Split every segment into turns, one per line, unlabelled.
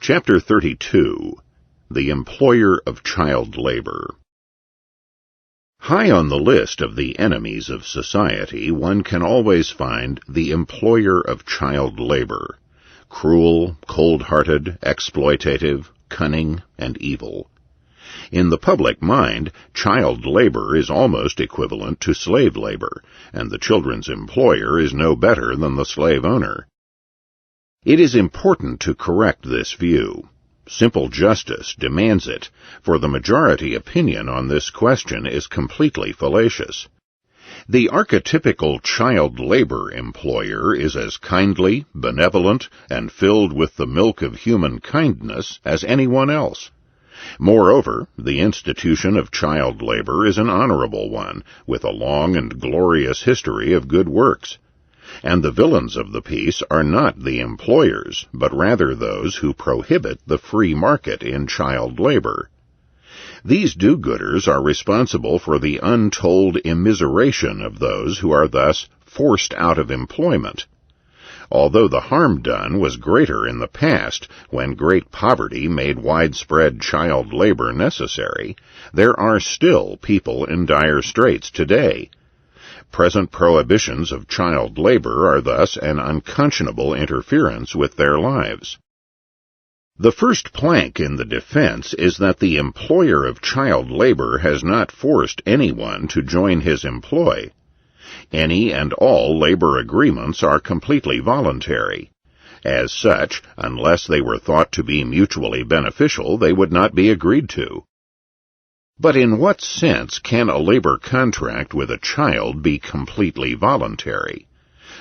Chapter 32. The Employer of Child Labor. High on the list of the enemies of society, one can always find the employer of child labor. Cruel, cold-hearted, exploitative, cunning, and evil. In the public mind, child labor is almost equivalent to slave labor, and the children's employer is no better than the slave owner. It is important to correct this view. Simple justice demands it, for the majority opinion on this question is completely fallacious. The archetypical child labor employer is as kindly, benevolent, and filled with the milk of human kindness as anyone else. Moreover, the institution of child labor is an honorable one, with a long and glorious history of good works. And the villains of the piece are not the employers, but rather those who prohibit the free market in child labor. These do-gooders are responsible for the untold immiseration of those who are thus forced out of employment. Although the harm done was greater in the past, when great poverty made widespread child labor necessary, there are still people in dire straits today. Present prohibitions of child labor are thus an unconscionable interference with their lives. The first plank in the defense is that the employer of child labor has not forced anyone to join his employ. Any and all labor agreements are completely voluntary. As such, unless they were thought to be mutually beneficial, they would not be agreed to. But in what sense can a labor contract with a child be completely voluntary?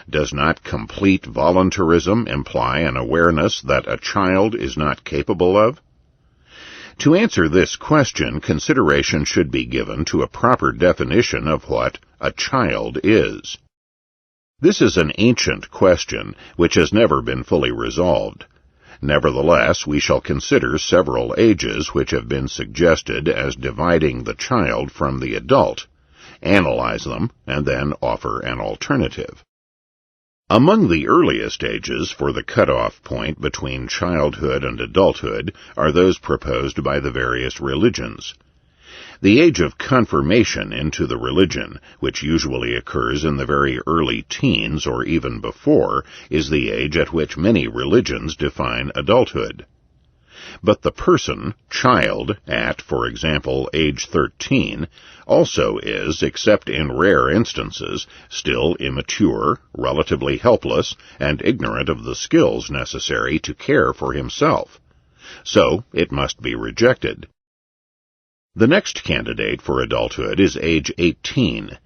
Does not complete voluntarism imply an awareness that a child is not capable of? To answer this question, consideration should be given to a proper definition of what a child is. This is an ancient question which has never been fully resolved. Nevertheless, we shall consider several ages which have been suggested as dividing the child from the adult, analyze them, and then offer an alternative. Among the earliest ages for the cutoff point between childhood and adulthood are those proposed by the various religions. The age of confirmation into the religion, which usually occurs in the very early teens or even before, is the age at which many religions define adulthood. But the person, child, at, for example, age 13, also is, except in rare instances, still immature, relatively helpless, and ignorant of the skills necessary to care for himself. So it must be rejected. The next candidate for adulthood is age 18,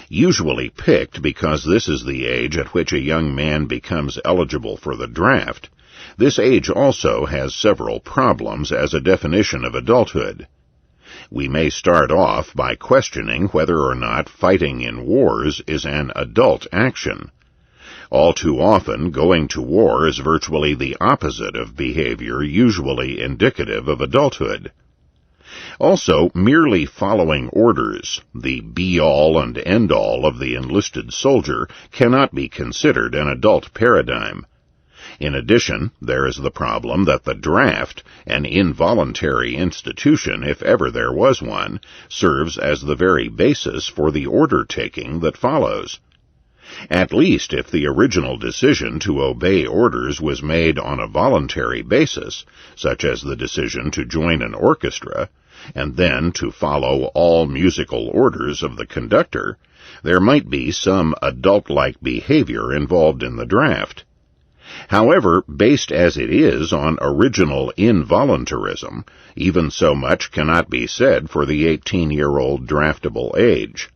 usually picked because this is the age at which a young man becomes eligible for the draft. This age also has several problems as a definition of adulthood. We may start off by questioning whether or not fighting in wars is an adult action. All too often, going to war is virtually the opposite of behavior usually indicative of adulthood. Also, merely following orders, the be-all and end-all of the enlisted soldier, cannot be considered an adult paradigm. In addition, there is the problem that the draft, an involuntary institution if ever there was one, serves as the very basis for the order-taking that follows. At least if the original decision to obey orders was made on a voluntary basis, such as the decision to join an orchestra, and then to follow all musical orders of the conductor, there might be some adult-like behavior involved in the draft. However, based as it is on original involuntarism, even so much cannot be said for the 18-year-old draftable age.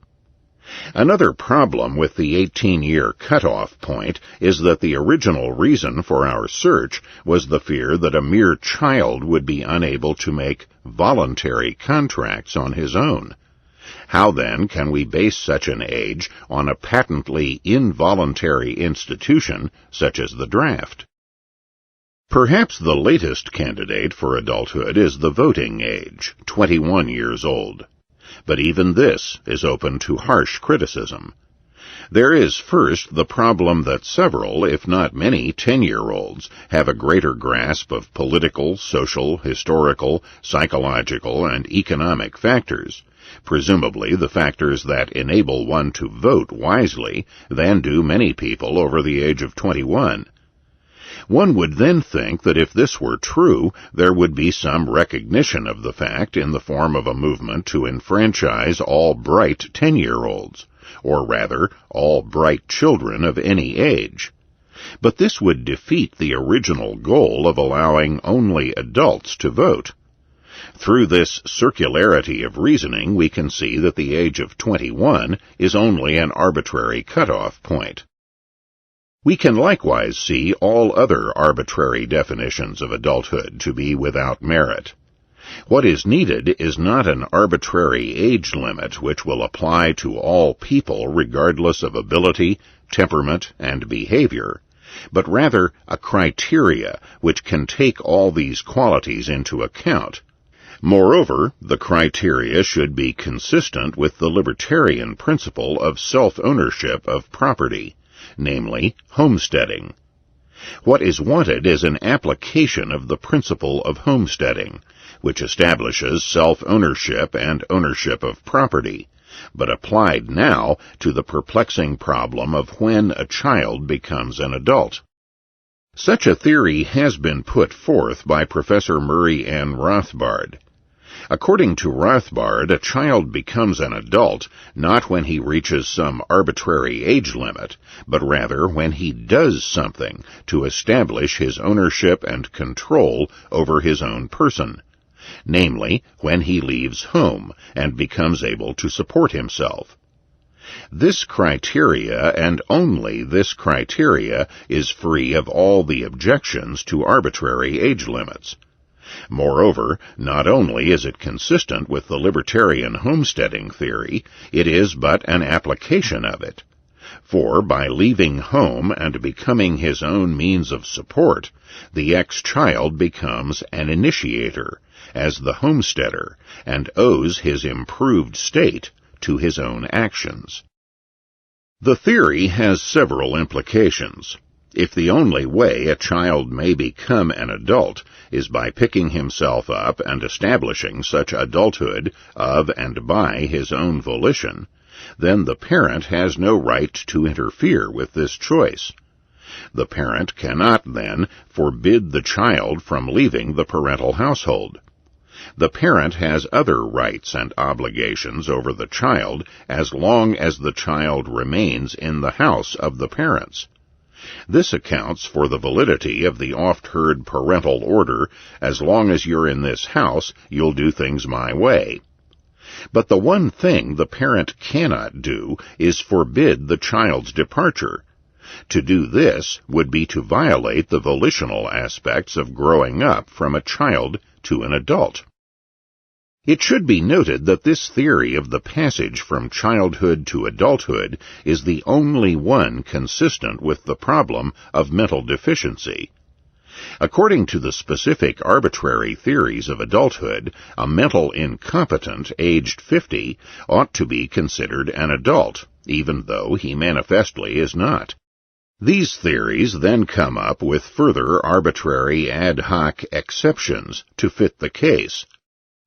Another problem with the 18-year cutoff point is that the original reason for our search was the fear that a mere child would be unable to make voluntary contracts on his own. How then can we base such an age on a patently involuntary institution such as the draft? Perhaps the latest candidate for adulthood is the voting age, 21 years old. But even this is open to harsh criticism. There is first the problem that several, if not many, 10-year-olds have a greater grasp of political, social, historical, psychological, and economic factors, presumably the factors that enable one to vote wisely, than do many people over the age of 21. One would then think that if this were true, there would be some recognition of the fact in the form of a movement to enfranchise all bright 10-year-olds, or rather, all bright children of any age. But this would defeat the original goal of allowing only adults to vote. Through this circularity of reasoning, we can see that the age of 21 is only an arbitrary cutoff point. We can likewise see all other arbitrary definitions of adulthood to be without merit. What is needed is not an arbitrary age limit which will apply to all people regardless of ability, temperament, and behavior, but rather a criteria which can take all these qualities into account. Moreover, the criteria should be consistent with the libertarian principle of self-ownership of property, namely, homesteading. What is wanted is an application of the principle of homesteading, which establishes self-ownership and ownership of property, but applied now to the perplexing problem of when a child becomes an adult. Such a theory has been put forth by Professor Murray N. Rothbard. According to Rothbard, a child becomes an adult not when he reaches some arbitrary age limit, but rather when he does something to establish his ownership and control over his own person, namely, when he leaves home and becomes able to support himself. This criteria, and only this criteria, is free of all the objections to arbitrary age limits. Moreover, not only is it consistent with the libertarian homesteading theory, it is but an application of it. For by leaving home and becoming his own means of support, the ex-child becomes an initiator, as the homesteader, and owes his improved state to his own actions. The theory has several implications. If the only way a child may become an adult is by picking himself up and establishing such adulthood of and by his own volition, then the parent has no right to interfere with this choice. The parent cannot, then, forbid the child from leaving the parental household. The parent has other rights and obligations over the child as long as the child remains in the house of the parents. This accounts for the validity of the oft-heard parental order, as long as you're in this house, you'll do things my way. But the one thing the parent cannot do is forbid the child's departure. To do this would be to violate the volitional aspects of growing up from a child to an adult. It should be noted that this theory of the passage from childhood to adulthood is the only one consistent with the problem of mental deficiency. According to the specific arbitrary theories of adulthood, a mental incompetent aged 50 ought to be considered an adult, even though he manifestly is not. These theories then come up with further arbitrary ad hoc exceptions to fit the case.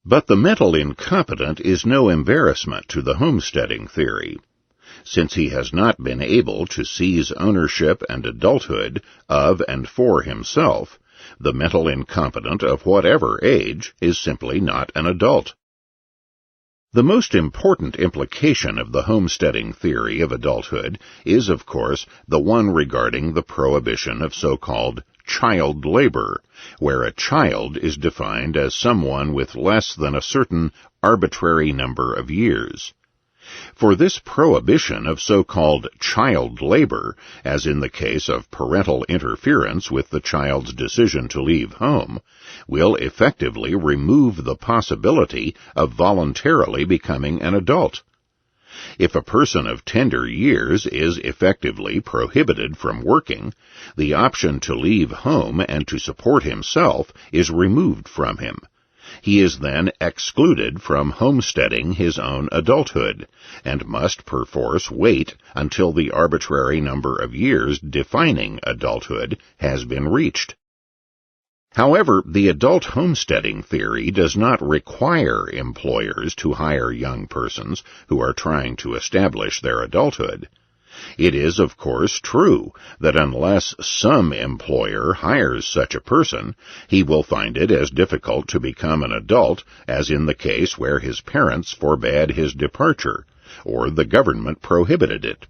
But the mental incompetent is no embarrassment to the homesteading theory. Since he has not been able to seize ownership and adulthood of and for himself, the mental incompetent of whatever age is simply not an adult. The most important implication of the homesteading theory of adulthood is, of course, the one regarding the prohibition of so-called child labor, where a child is defined as someone with less than a certain arbitrary number of years. For this prohibition of so-called child labor, as in the case of parental interference with the child's decision to leave home, will effectively remove the possibility of voluntarily becoming an adult. If a person of tender years is effectively prohibited from working, the option to leave home and to support himself is removed from him, He is then excluded from homesteading his own adulthood, and must perforce wait until the arbitrary number of years defining adulthood has been reached. However, the adult homesteading theory does not require employers to hire young persons who are trying to establish their adulthood. It is, of course, true that unless some employer hires such a person, he will find it as difficult to become an adult as in the case where his parents forbade his departure, or the government prohibited it.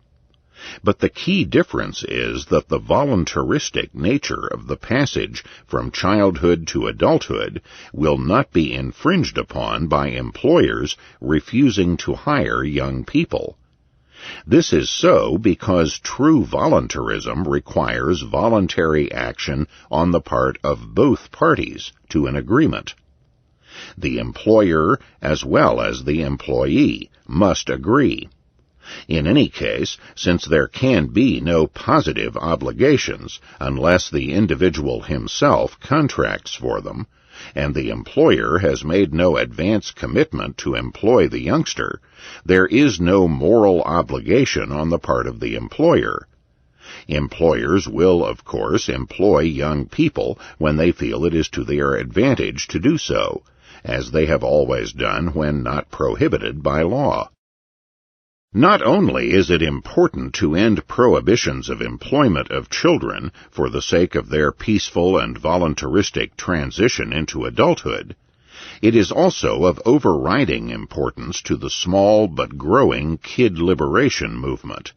But the key difference is that the voluntaristic nature of the passage from childhood to adulthood will not be infringed upon by employers refusing to hire young people. This is so because true voluntarism requires voluntary action on the part of both parties to an agreement. The employer as well as the employee must agree. In any case, since there can be no positive obligations unless the individual himself contracts for them, and the employer has made no advance commitment to employ the youngster, there is no moral obligation on the part of the employer. Employers will, of course, employ young people when they feel it is to their advantage to do so, as they have always done when not prohibited by law. Not only is it important to end prohibitions of employment of children for the sake of their peaceful and voluntaristic transition into adulthood, it is also of overriding importance to the small but growing kid liberation movement.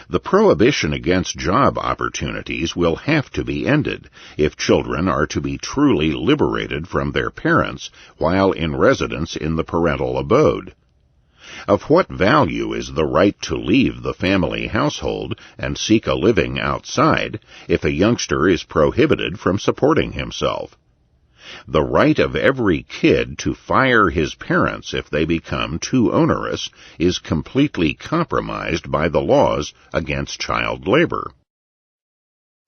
The prohibition against job opportunities will have to be ended if children are to be truly liberated from their parents while in residence in the parental abode. Of what value is the right to leave the family household and seek a living outside if a youngster is prohibited from supporting himself? The right of every kid to fire his parents if they become too onerous is completely compromised by the laws against child labor.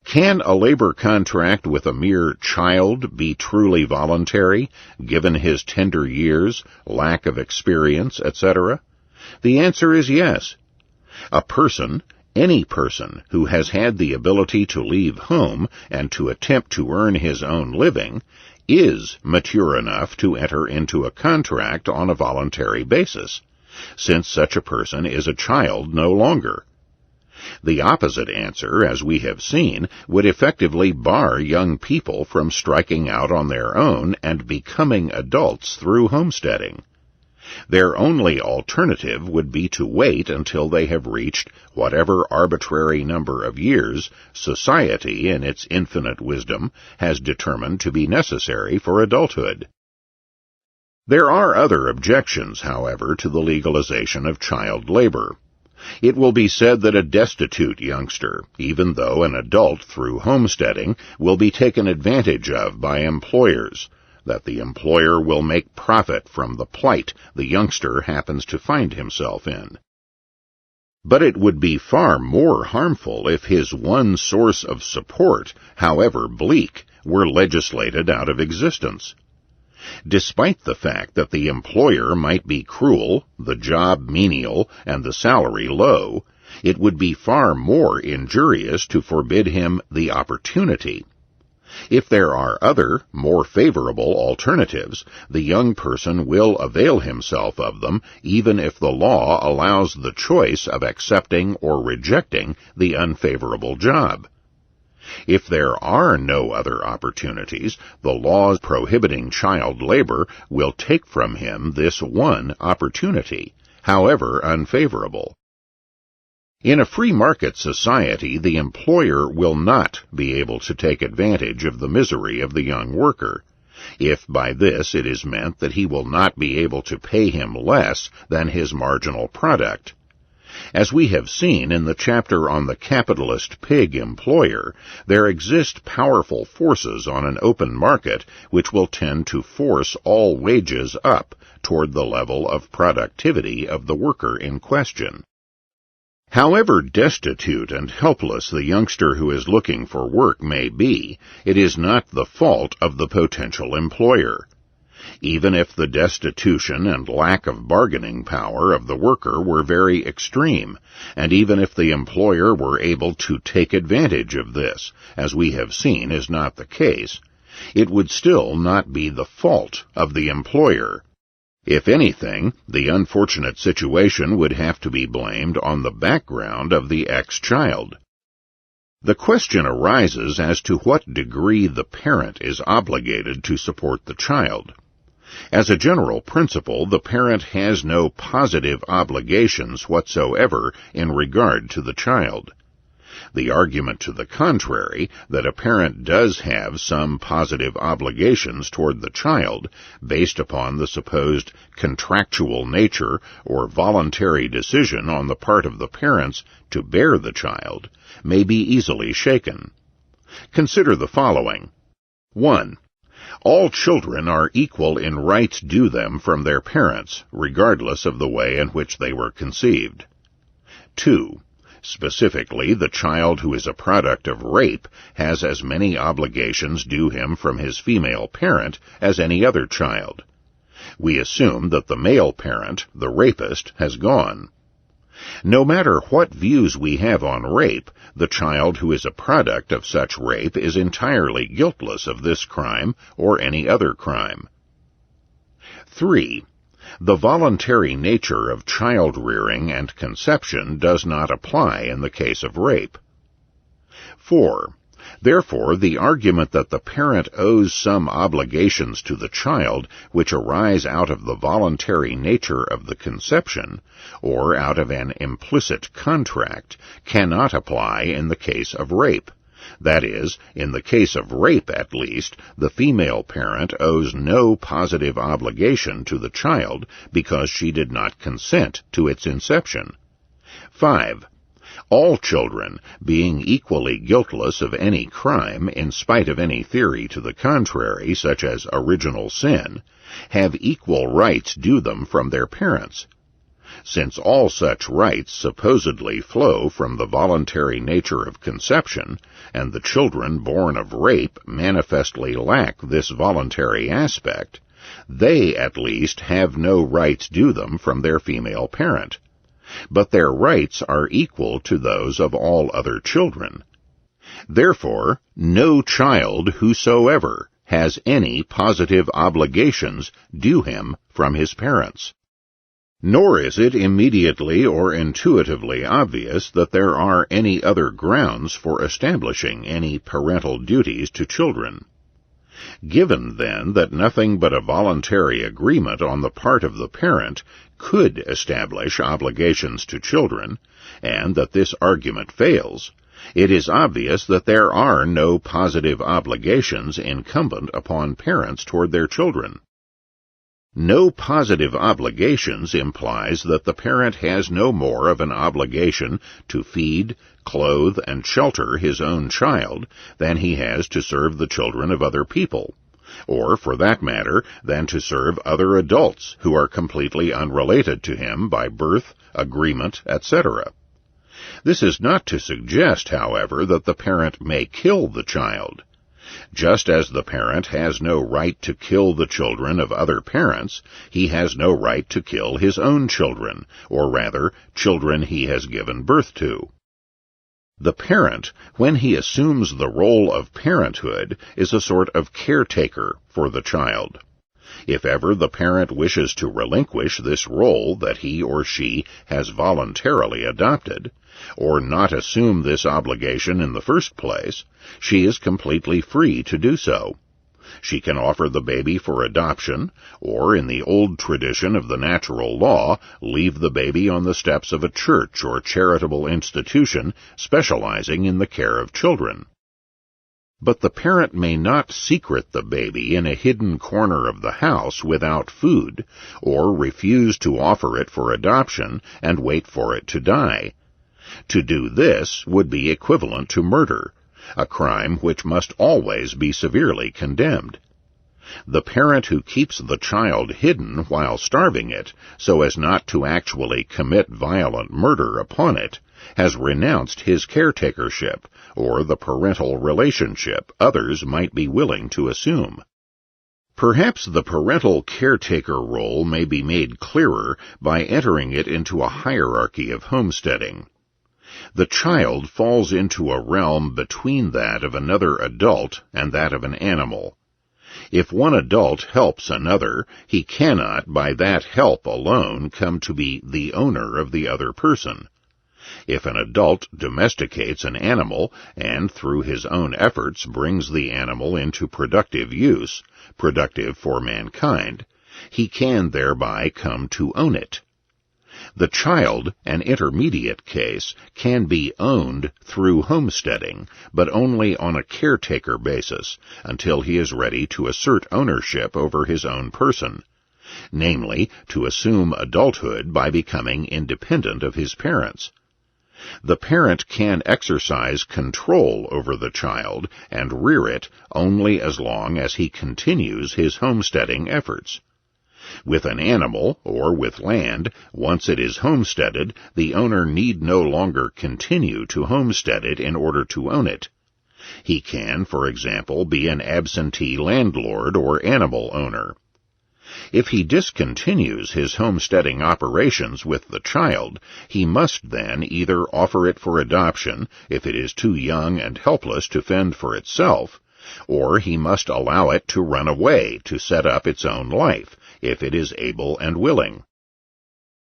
Can a labor contract with a mere child be truly voluntary, given his tender years, lack of experience, etc.? The answer is yes. A person, any person, who has had the ability to leave home and to attempt to earn his own living, is mature enough to enter into a contract on a voluntary basis, since such a person is a child no longer. The opposite answer, as we have seen, would effectively bar young people from striking out on their own and becoming adults through homesteading. Their only alternative would be to wait until they have reached whatever arbitrary number of years society, in its infinite wisdom, has determined to be necessary for adulthood. There are other objections, however, to the legalization of child labor. It will be said that a destitute youngster, even though an adult through homesteading, will be taken advantage of by employers, that the employer will make profit from the plight the youngster happens to find himself in. But it would be far more harmful if his one source of support, however bleak, were legislated out of existence. Despite the fact that the employer might be cruel, the job menial, and the salary low, it would be far more injurious to forbid him the opportunity. If there are other, more favorable alternatives, the young person will avail himself of them, even if the law allows the choice of accepting or rejecting the unfavorable job. If there are no other opportunities, the laws prohibiting child labor will take from him this one opportunity, however unfavorable. In a free market society, the employer will not be able to take advantage of the misery of the young worker, if by this it is meant that he will not be able to pay him less than his marginal product. As we have seen in the chapter on the capitalist pig employer, there exist powerful forces on an open market which will tend to force all wages up toward the level of productivity of the worker in question. However destitute and helpless the youngster who is looking for work may be, it is not the fault of the potential employer. even if the destitution and lack of bargaining power of the worker were very extreme, and even if the employer were able to take advantage of this, as we have seen is not the case, it would still not be the fault of the employer. If anything, the unfortunate situation would have to be blamed on the background of the ex-child. The question arises as to what degree the parent is obligated to support the child. As a general principle, the parent has no positive obligations whatsoever in regard to the child. The argument to the contrary, that a parent does have some positive obligations toward the child, based upon the supposed contractual nature or voluntary decision on the part of the parents to bear the child, may be easily shaken. Consider the following. 1. All children are equal in rights due them from their parents, regardless of the way in which they were conceived. 2. Specifically, the child who is a product of rape has as many obligations due him from his female parent as any other child. We assume that the male parent, the rapist, has gone. No matter what views we have on rape, the child who is a product of such rape is entirely guiltless of this crime or any other crime. 3. The voluntary nature of child-rearing and conception does not apply in the case of rape. 4. Therefore, the argument that the parent owes some obligations to the child which arise out of the voluntary nature of the conception, or out of an implicit contract, cannot apply in the case of rape. That is, in the case of rape at least, the female parent owes no positive obligation to the child because she did not consent to its inception. 5. All children, being equally guiltless of any crime in spite of any theory to the contrary, such as original sin, have equal rights due them from their parents. Since all such rights supposedly flow from the voluntary nature of conception, and the children born of rape manifestly lack this voluntary aspect, they at least have no rights due them from their female parent. But their rights are equal to those of all other children. Therefore, no child whosoever has any positive obligations due him from his parents. Nor is it immediately or intuitively obvious that there are any other grounds for establishing any parental duties to children. Given, then, that nothing but a voluntary agreement on the part of the parent could establish obligations to children, and that this argument fails, it is obvious that there are no positive obligations incumbent upon parents toward their children. No positive obligations implies that the parent has no more of an obligation to feed, clothe, and shelter his own child than he has to serve the children of other people, or, for that matter, than to serve other adults who are completely unrelated to him by birth, agreement, etc. This is not to suggest, however, that the parent may kill the child. Just as the parent has no right to kill the children of other parents, he has no right to kill his own children, or rather, children he has given birth to. The parent, when he assumes the role of parenthood, is a sort of caretaker for the child. If ever the parent wishes to relinquish this role that he or she has voluntarily adopted, or not assume this obligation in the first place, she is completely free to do so. She can offer the baby for adoption, or, in the old tradition of the natural law, leave the baby on the steps of a church or charitable institution specializing in the care of children. But the parent may not secret the baby in a hidden corner of the house without food, or refuse to offer it for adoption and wait for it to die. To do this would be equivalent to murder, a crime which must always be severely condemned. The parent who keeps the child hidden while starving it, so as not to actually commit violent murder upon it, has renounced his caretakership, or the parental relationship others might be willing to assume. Perhaps the parental caretaker role may be made clearer by entering it into a hierarchy of homesteading. The child falls into a realm between that of another adult and that of an animal. If one adult helps another, he cannot, by that help alone, come to be the owner of the other person. If an adult domesticates an animal and through his own efforts brings the animal into productive use, productive for mankind, he can thereby come to own it. The child, an intermediate case, can be owned through homesteading, but only on a caretaker basis until he is ready to assert ownership over his own person, namely, to assume adulthood by becoming independent of his parents. The parent can exercise control over the child and rear it only as long as he continues his homesteading efforts. With an animal, or with land, once it is homesteaded, the owner need no longer continue to homestead it in order to own it. He can, for example, be an absentee landlord or animal owner. If he discontinues his homesteading operations with the child, he must then either offer it for adoption, if it is too young and helpless to fend for itself, or he must allow it to run away to set up its own life, if it is able and willing.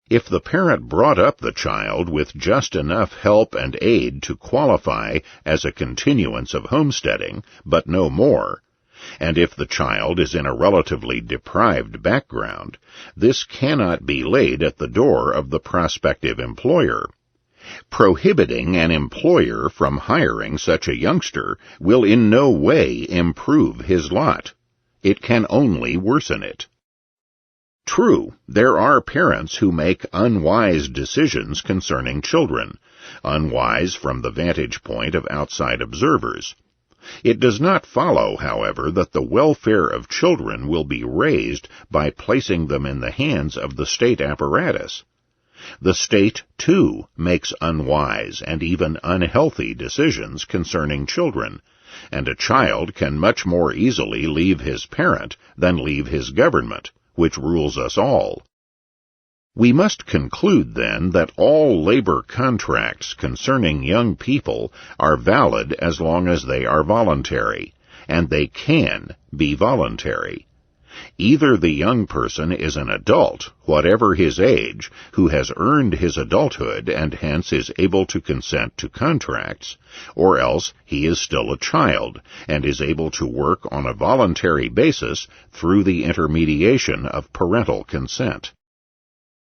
If the parent brought up the child with just enough help and aid to qualify as a continuance of homesteading, but no more, and if the child is in a relatively deprived background, this cannot be laid at the door of the prospective employer. Prohibiting an employer from hiring such a youngster will in no way improve his lot. It can only worsen it. True, there are parents who make unwise decisions concerning children, unwise from the vantage point of outside observers. It does not follow, however, that the welfare of children will be raised by placing them in the hands of the state apparatus. The state, too, makes unwise and even unhealthy decisions concerning children, and a child can much more easily leave his parent than leave his government, which rules us all. We must conclude, then, that all labor contracts concerning young people are valid as long as they are voluntary, and they can be voluntary. Either the young person is an adult, whatever his age, who has earned his adulthood and hence is able to consent to contracts, or else he is still a child and is able to work on a voluntary basis through the intermediation of parental consent.